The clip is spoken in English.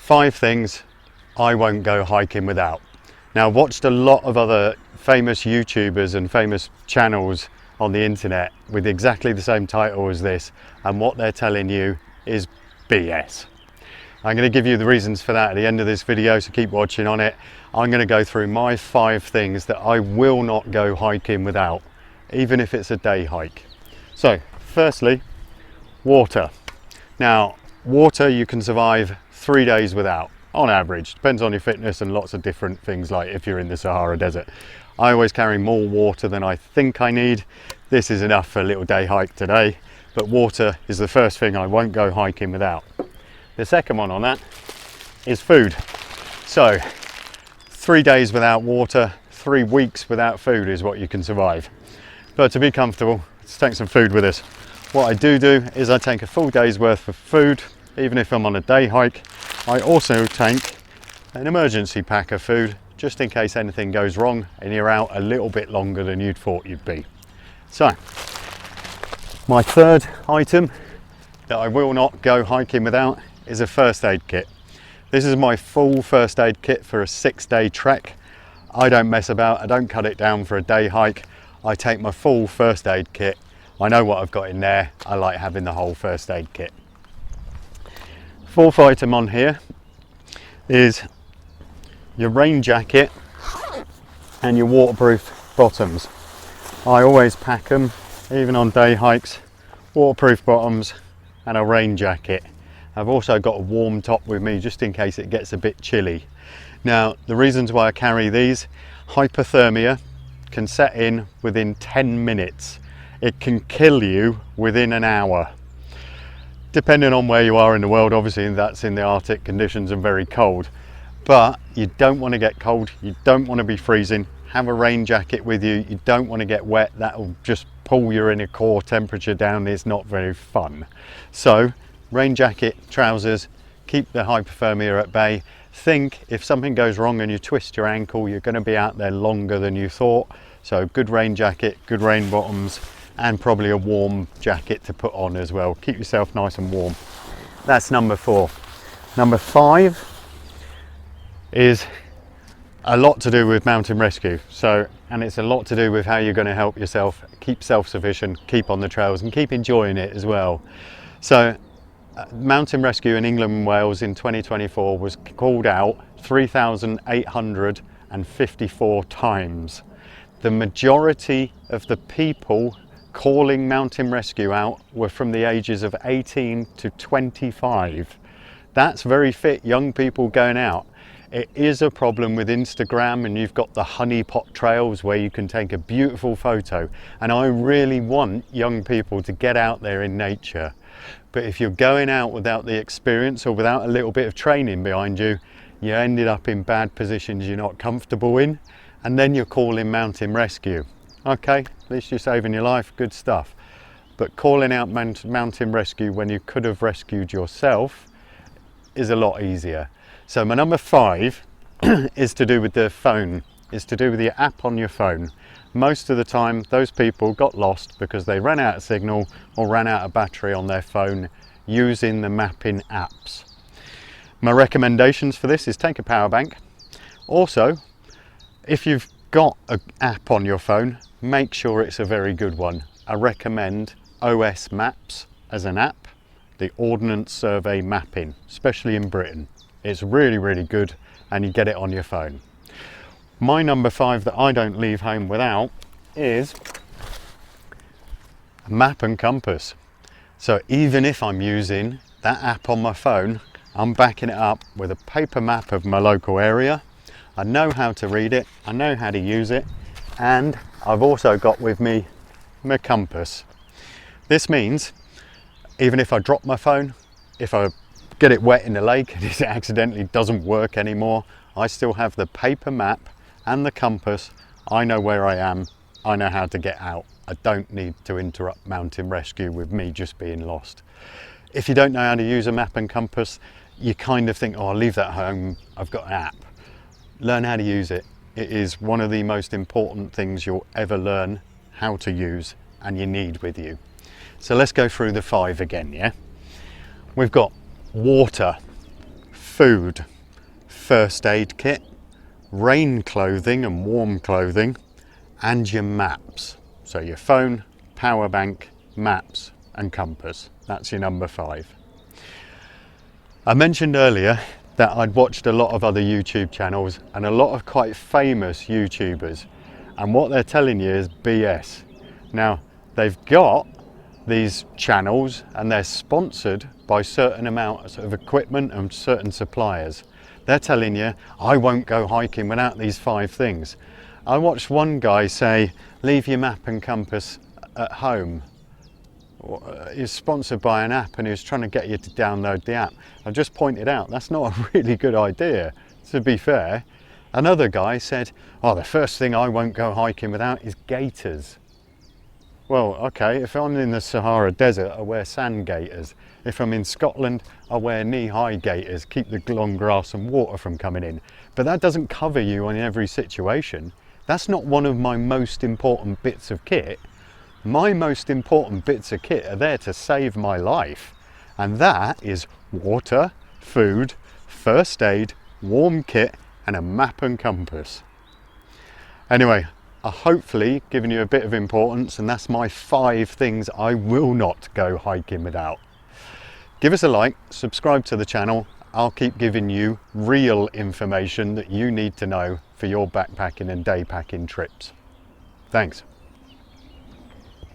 5 things I won't go hiking without. Now, I've watched a lot of other famous YouTubers and famous channels on the internet with exactly the same title as this, and what they're telling you is BS. I'm going to give you the reasons for that at the end of this video, so keep watching on it. I'm going to go through my 5 things that I will not go hiking without, even if it's a day hike. So, firstly, water. Now, water you can survive 3 days without, on average. Depends on your fitness and lots of different things, like if you're in the Sahara Desert. I always carry more water than I think I need. This is enough for a little day hike today, but water is the first thing I won't go hiking without. The second one on that is food. So 3 days without water, 3 weeks without food is what you can survive. But to be comfortable, let's take some food with us. What I do is I take a full day's worth of food, even if I'm on a day hike. I also take an emergency pack of food, just in case anything goes wrong and you're out a little bit longer than you'd thought you'd be. So, my third item that I will not go hiking without is a first aid kit. This is my full first aid kit for a 6-day trek. I don't mess about, I don't cut it down for a day hike. I take my full first aid kit. I know what I've got in there. I like having the whole first aid kit. Fourth item on here is your rain jacket and your waterproof bottoms. I always pack them, even on day hikes. Waterproof bottoms and a rain jacket. I've also got a warm top with me just in case it gets a bit chilly. Now, the reasons why I carry these: hypothermia can set in within 10 minutes. It can kill you within an hour. Depending on where you are in the world, obviously that's in the Arctic conditions and very cold. But you don't want to get cold, you don't want to be freezing. Have a rain jacket with you, you don't want to get wet. That'll just pull your inner core temperature down. It's not very fun. So, rain jacket, trousers, keep the hypothermia at bay. Think if something goes wrong and you twist your ankle, you're going to be out there longer than you thought. So good rain jacket, good rain bottoms, and probably a warm jacket to put on as well. Keep yourself nice and warm. That's number 4. Number 5 is a lot to do with mountain rescue. And it's a lot to do with how you're going to help yourself keep self-sufficient, keep on the trails, and keep enjoying it as well. So mountain rescue in England and Wales in 2024 was called out 3,854 times. The majority of the people calling mountain rescue out were from the ages of 18 to 25. That's very fit young people going out. It is a problem with Instagram, and you've got the honeypot trails where you can take a beautiful photo, and I really want young people to get out there in nature. But if you're going out without the experience or without a little bit of training behind you, you ended up in bad positions you're not comfortable in, and then you're calling mountain rescue. Okay, at least you're saving your life, good stuff. But calling out mountain rescue when you could have rescued yourself is a lot easier. So my number 5 is to do with the phone, is to do with the app on your phone. Most of the time, those people got lost because they ran out of signal or ran out of battery on their phone using the mapping apps. My recommendations for this is take a power bank. Also, if you've got an app on your phone, make sure it's a very good one. I recommend OS Maps as an app, the Ordnance Survey mapping, especially in Britain. It's really, really good, and you get it on your phone. My number 5 that I don't leave home without is a map and compass. So even if I'm using that app on my phone, I'm backing it up with a paper map of my local area. I know how to read it, I know how to use it, and I've also got with me my compass. This means even if I drop my phone, if I get it wet in the lake and it accidentally doesn't work anymore, I still have the paper map and the compass. I know where I am, I know how to get out. I don't need to interrupt mountain rescue with me just being lost. If you don't know how to use a map and compass, you kind of think, oh, I'll leave that home, I've got an app. Learn how to use it. It is one of the most important things you'll ever learn how to use, and you need with you. So let's go through the 5 again, yeah? We've got water, food, first aid kit, rain clothing and warm clothing, and your maps. So your phone, power bank, maps and compass. That's your number 5. I mentioned earlier that I'd watched a lot of other YouTube channels and a lot of quite famous YouTubers, and what they're telling you is BS. Now, they've got these channels and they're sponsored by certain amounts of equipment and certain suppliers. They're telling you, I won't go hiking without these 5 things. I watched one guy say, leave your map and compass at home. He's sponsored by an app and he was trying to get you to download the app. I just pointed out that's not a really good idea, to be fair. Another guy said, oh, the first thing I won't go hiking without is gaiters. Well, okay, if I'm in the Sahara Desert, I wear sand gaiters. If I'm in Scotland, I wear knee-high gaiters, keep the long grass and water from coming in. But that doesn't cover you in every situation. That's not one of my most important bits of kit. My most important bits of kit are there to save my life. And that is water, food, first aid, warm kit, and a map and compass. Anyway, I hopefully given you a bit of importance, and that's my 5 things I will not go hiking without. Give us a like, subscribe to the channel. I'll keep giving you real information that you need to know for your backpacking and day packing trips. Thanks.